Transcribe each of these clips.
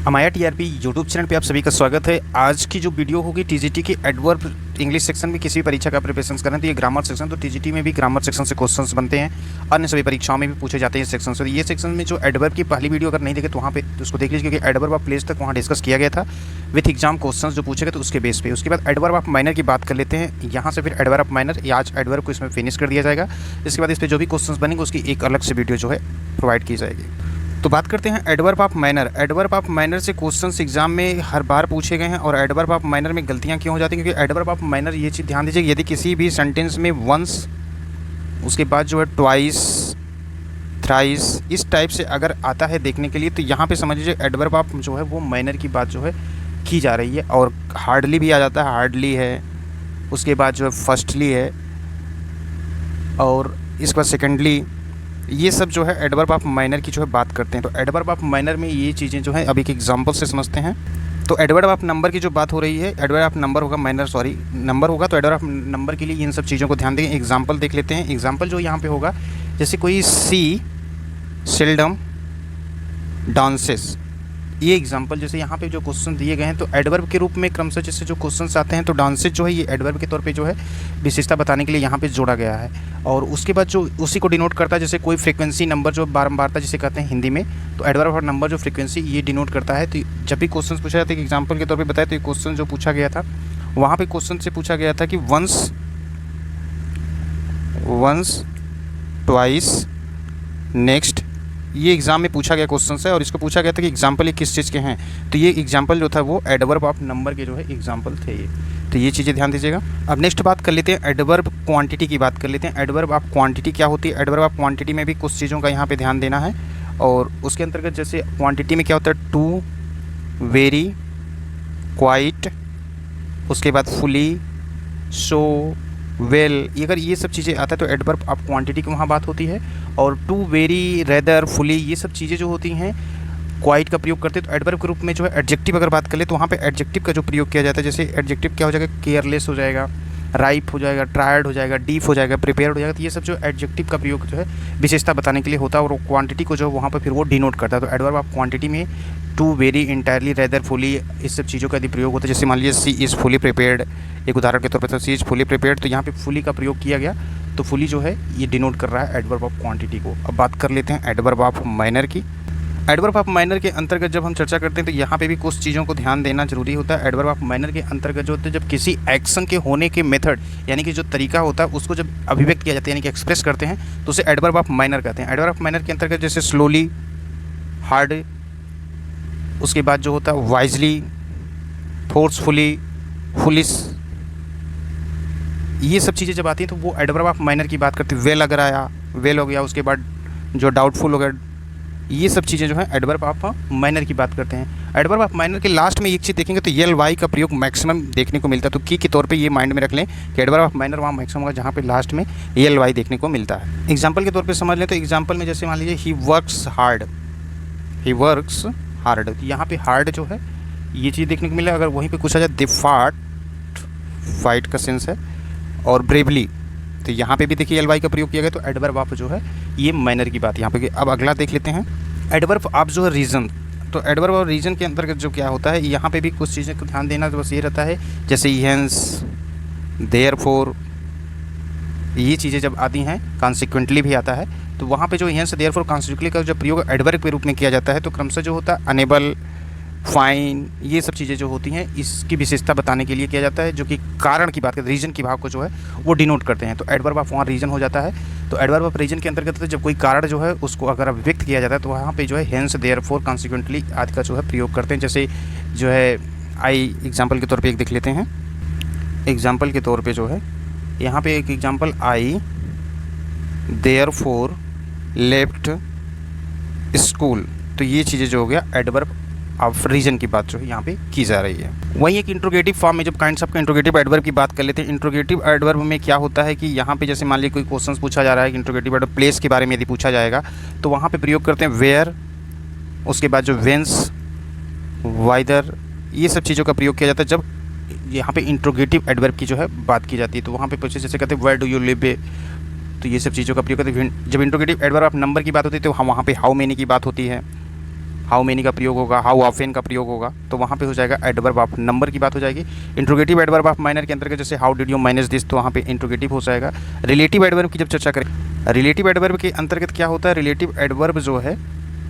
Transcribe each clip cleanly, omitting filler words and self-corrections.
हमारा TRP YouTube channel पे आप सभी का स्वागत है। आज की जो वीडियो होगी टीजीटी की एडवर्ब इंग्लिश सेक्शन में किसी भी परीक्षा का प्रिपरेशन कर रहे हैं तो ये ग्रामर सेक्शन, तो टीजीटी में भी ग्रामर सेक्शन से क्वेश्चंस बनते हैं, अन्य सभी परीक्षाओं में भी पूछे जाते हैं इस सेक्शन से। तो ये सेक्शन में जो एडवर्ब की पहली वीडियो अगर नहीं देखे तो वहाँ पे उसको देख लीजिए, क्योंकि एडवर्ब ऑफ प्लेस तक वहाँ डिस्कस किया गया था विथ एग्जाम क्वेश्चन जो पूछे गए तो उसके बेस पे। उसके बाद एडवर्ब ऑफ माइनर की बात कर लेते हैं यहाँ से, फिर एडवर्ब ऑफ माइनर आज एडवर्ब को इसमें फिनिश कर दिया जाएगा। इसके बाद इस पर जो भी क्वेश्चन बनेंगे उसकी एक अलग से वीडियो जो है प्रोवाइड की जाएगी। तो बात करते हैं adverb of minor. Adverb of minor से क्वेश्चंस एग्जाम में हर बार पूछे गए हैं और एडवर्ब ऑफ माइनर में गलतियां क्यों हो जाती हैं, क्योंकि एडवर्ब ऑफ माइनर ये चीज़ ध्यान दीजिए, यदि किसी भी सेंटेंस में वंस उसके बाद जो है ट्वाइस, थ्राइस इस टाइप से अगर आता है देखने के लिए तो यहाँ पे समझ लीजिए एडवर्ब ऑफ जो है वो माइनर की बात जो है की जा रही है। और हार्डली भी आ जाता है, हार्डली है, उसके बाद जो है फर्स्टली है और इसके बाद सेकेंडली, ये सब जो है एडवर्ब ऑफ माइनर की जो है बात करते हैं। तो एडवर्ब ऑफ माइनर में ये चीज़ें जो है अभी एक एग्जांपल से समझते हैं। तो एडवर्ब ऑफ नंबर की जो बात हो रही है, एडवर्ब ऑफ नंबर होगा माइनर, सॉरी नंबर होगा, तो एडवर्ब ऑफ नंबर के लिए इन सब चीज़ों को ध्यान देंगे। एग्जांपल देख लेते हैं। एग्जांपल जो यहाँ पे होगा, जैसे कोई सी सेल्डम डांसेस, ये एग्जांपल जैसे यहाँ पे जो क्वेश्चन दिए गए हैं तो एडवर्ब के रूप में क्रमशः जैसे जो क्वेश्चंस आते हैं तो डांसेस जो है ये एडवर्ब के तौर पे जो है विशेषता बताने के लिए यहाँ पे जोड़ा गया है। और उसके बाद जो उसी को डिनोट करता है, जैसे कोई फ्रीक्वेंसी नंबर जो बारंबारता जिसे कहते हैं हिंदी में, तो एडवर्ब और नंबर जो फ्रीक्वेंसी ये डिनोट करता है। तो जब भी क्वेश्चन पूछा जाता है एग्जाम्पल के तौर पर बताए, तो ये क्वेश्चन जो पूछा गया था वहाँ पर क्वेश्चन से पूछा गया था कि वंस ट्वाइस नेक्स्ट, ये एग्जाम में पूछा गया क्वेश्चन है और इसको पूछा गया था कि एग्जाम्पल ये किस चीज़ के हैं। तो ये एग्जाम्पल जो था वो एडवर्ब ऑफ नंबर के जो है एग्जाम्पल थे ये। तो ये चीज़ें ध्यान दीजिएगा। अब नेक्स्ट बात कर लेते हैं एडवर्ब क्वांटिटी की बात कर लेते हैं। एडवर्ब ऑफ क्वांटिटी क्या होती है? एडवर्ब ऑफ क्वांटिटी में भी कुछ चीज़ों का यहाँ पे ध्यान देना है और उसके अंतर्गत जैसे क्वांटिटी में क्या होता है, टू, वेरी, क्वाइट, उसके बाद फुली, सो, वेल, अगर ये सब चीज़ें आता है तो एडवर्ब ऑफ क्वांटिटी की वहाँ बात होती है। और टू, वेरी, रेदर, फुली ये सब चीज़ें जो होती हैं क्वाइट का प्रयोग करते हैं। तो एडवर्ब के रूप में जो है एडजेक्टिव अगर बात कर ले तो वहाँ पे एडजेक्टिव का जो प्रयोग किया जाता है, जैसे एडजेक्टिव क्या हो जाएगा, केयरलेस हो जाएगा, राइप हो जाएगा, टायर्ड हो जाएगा, डीप हो जाएगा, प्रिपेयर्ड हो जाएगा। तो ये सब जो एडजेक्टिव का प्रयोग जो है विशेषता बताने के लिए होता है और क्वांटिटी को जो वहाँ पर फिर वो डिनोट करता है। तो एडवर्ब ऑफ क्वांटिटी में too, very, entirely, rather, fully इस सब चीज़ों का यदि प्रयोग होता है, जैसे मान लीजिए सी इज़ फुली प्रिपेयर्ड, एक उदाहरण के तौर पर सी इज़ फुली प्रिपेयर्ड, तो यहाँ पे फुली का प्रयोग किया गया। तो फुली जो है ये डिनोट कर रहा है एडवर्ब ऑफ क्वांटिटी को। अब बात कर लेते हैं एडवर्ब ऑफ माइनर की। एडवर्ब ऑफ माइनर के अंतर्गत जब हम चर्चा करते हैं तो यहाँ पे भी कुछ चीज़ों को ध्यान देना जरूरी होता है। एडवर्ब ऑफ माइनर के अंतर्गत जो होता है, जब किसी एक्शन के होने के मेथड यानी कि जो तरीका होता है उसको जब अभिव्यक्त किया जाता है यानी कि एक्सप्रेस करते हैं तो उसे एडवर्ब ऑफ माइनर कहते हैं। एडवर्ब ऑफ माइनर के अंतर्गत जैसे स्लोली, हार्ड, उसके बाद जो होता है वाइजली, फोर्सफुली, फुलिश, ये सब चीज़ें जब आती हैं तो वो एडवर्ब ऑफ माइनर की बात करती है। वेल अगर आया, वेल हो गया, उसके बाद जो डाउटफुल हो गया, ये सब चीज़ें जो है एडवर्ब ऑफ माइनर की बात करते हैं। एडवर्ब ऑफ माइनर के लास्ट में एक चीज़ देखेंगे तो यल वाई का प्रयोग मैक्सिमम देखने को मिलता है। तो की के तौर पे ये माइंड में रख लें कि एडवर्ब ऑफ माइनर वहाँ मैक्सिमम होगा जहाँ पे लास्ट में यल वाई देखने को मिलता है। एग्जाम्पल के तौर पर समझ लें तो एग्जाम्पल में जैसे मान लीजिए he works hard, he works hard, यहाँ पे हार्ड जो है ये चीज़ देखने को मिला। अगर वहीं पे पूछा जाए द फाइट का सेंस है, और ब्रेवली, तो यहाँ पे भी देखिए एल वाई का प्रयोग किया गया। तो एडवर्ब ऑफ जो है ये माइनर की बात यहाँ पे। अब अगला देख लेते हैं एडवर्ब ऑफ जो है रीजन। तो एडवर्ब और रीजन के अंतर्गत जो क्या होता है, यहाँ पे भी कुछ चीज़ें को ध्यान देना तो बस ये रहता है, जैसे हेंस, देयरफॉर, ये चीज़ें जब आती हैं, कॉन्सिक्वेंटली भी आता है, तो वहाँ पे जो हेंस, देयरफॉर, कॉन्सिक्वेंटली का जो प्रयोग एडवर्ब के रूप में किया जाता है तो क्रमशः जो होता है अनेबल, फाइन, ये सब चीज़ें जो होती हैं इसकी विशेषता बताने के लिए किया जाता है, जो कि कारण की बात करते हैं, रीजन की भाव को जो है वो डिनोट करते हैं। तो एडवर्ब ऑफ वहाँ रीजन हो जाता है। तो एडवर्ब ऑफ रीजन के अंतर्गत जब कोई कारण जो है उसको अगर अभिव्यक्त किया जाता है तो वहाँ पे जो है हेंस, देयरफॉर, कॉन्सिक्वेंटली आदि का जो है प्रयोग करते हैं। जैसे जो है आई एग्जाम्पल के तौर पर एक देख लेते हैं। एग्जाम्पल के तौर पर जो है यहाँ पे एक एग्जाम्पल, आई देयरफॉर लेफ्ट स्कूल, तो ये चीज़ें जो हो गया एडवर्ब ऑफ रीजन की बात जो है यहाँ पे की जा रही है। वहीं एक इंट्रोगेटिव फॉर्म में जब काइंड्स ऑफ इंट्रोगेटिव एडवर्ब की बात कर लेते हैं। इंट्रोगेटिव एडवर्ब में क्या होता है कि यहाँ पे जैसे मान लीजिए कोई क्वेश्चन पूछा जा रहा है कि इंट्रोगेटिव एडवर्ब प्लेस के बारे में यदि पूछा जाएगा तो वहाँ पे प्रयोग करते हैं वेयर, उसके बाद जो वेंस, वाइदर, ये सब चीज़ों का प्रयोग किया जाता है जब यहाँ पे इंट्रोगेटिव एडवर्ब की जो है बात की जाती है। तो वहाँ पे पूछे जैसे कहते हैं वेयर डू यू लिव, तो ये सब चीज़ों का प्रयोग करते हैं। जब इंट्रोगेटिव एडवर्ब ऑफ नंबर की बात होती है तो वहाँ पे हाउ मेनी की बात होती है। हाउ मेनी का प्रयोग होगा, हाउ ऑफेन का प्रयोग होगा, तो वहाँ पे हो जाएगा एडवर्ब ऑफ नंबर की बात हो जाएगी। इंट्रोगेटिव एडवर्ब ऑफ माइनर के अंतर्गत जैसे how did you manage this, तो वहाँ पे इंट्रोगेटिव हो जाएगा। रिलेटिव एडवर्ब की जब चर्चा करें, रिलेटिव एडवर्ब के अंतर्गत क्या होता है, रिलेटिव एडवर्ब जो है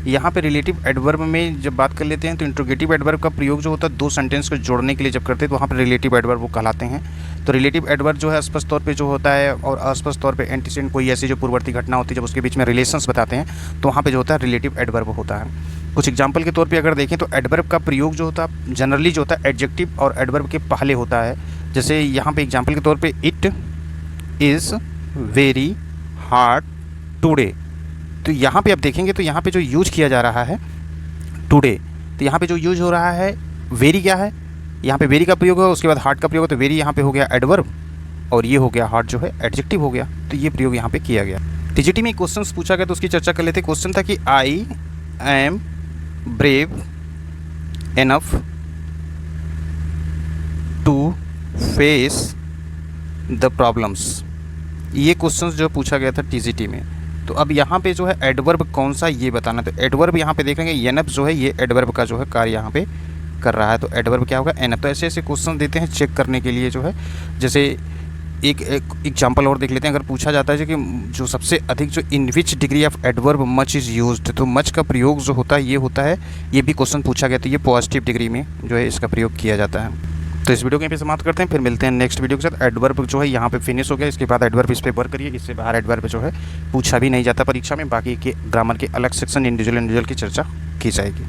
यहाँ पे रिलेटिव एडवर्ब में जब बात कर लेते हैं तो इंट्रोगेटिव एडवर्ब का प्रयोग जो होता है दो सेंटेंस को जोड़ने के लिए जब करते हैं तो वहाँ पे रिलेटिव एडवर्ब वो कहलाते हैं। तो रिलेटिव एडवर्ब जो है स्पष्ट तौर पे जो होता है और अस्पष्ट तौर पे एंटीसेडेंट कोई ऐसी जो पूर्ववर्ती घटना होती है जब उसके बीच में रिलेशंस बताते हैं तो वहाँ पे जो होता है रिलेटिव एडवर्ब होता है। कुछ एग्जाम्पल के तौर पर अगर देखें तो एडवर्ब का प्रयोग जो होता है जनरली जो होता है एडजेक्टिव और एडवर्ब के पहले होता है। जैसे यहाँ पे एग्जाम्पल के तौर पर it is very hard today, तो यहाँ पे आप देखेंगे तो यहाँ पे जो यूज किया जा रहा है टुडे, तो यहाँ पे जो यूज हो रहा है वेरी क्या है, यहाँ पे वेरी का प्रयोग है, उसके बाद हार्ड का प्रयोग है, तो वेरी यहाँ पे हो गया एडवर्ब और ये हो गया हार्ड जो है एडजेक्टिव हो गया, तो ये प्रयोग यहाँ पे किया गया। टीजीटी में क्वेश्चन पूछा गया तो उसकी चर्चा कर लेते। क्वेश्चन था कि I am brave enough to face the problems, ये क्वेश्चन जो पूछा गया था टीजीटी में। तो अब यहाँ पे जो है एडवर्ब कौन सा ये बताना, तो एडवर्ब यहाँ पे देखेंगे एनफ जो है ये एडवर्ब का जो है कार्य यहाँ पे कर रहा है, तो एडवर्ब क्या होगा एनफ। तो ऐसे ऐसे क्वेश्चन देते हैं चेक करने के लिए जो है, जैसे एक एग्जांपल और देख लेते हैं। अगर पूछा जाता है कि जो सबसे अधिक जो in which degree of adverb much is used, तो मच का प्रयोग जो होता है ये होता है, ये भी क्वेश्चन पूछा गया, तो ये पॉजिटिव डिग्री में जो है इसका प्रयोग किया जाता है। तो इस वीडियो को यहीं पे समाप्त करते हैं, फिर मिलते हैं नेक्स्ट वीडियो के साथ। एडवर्ब जो है यहाँ पे फिनिश हो गया, इसके बाद एडवर्ब इस पे वर्क करिए, इससे बाहर एडवर्ब जो है पूछा भी नहीं जाता परीक्षा में, बाकी के ग्रामर के अलग सेक्शन इंडिविजुअल की चर्चा की जाएगी।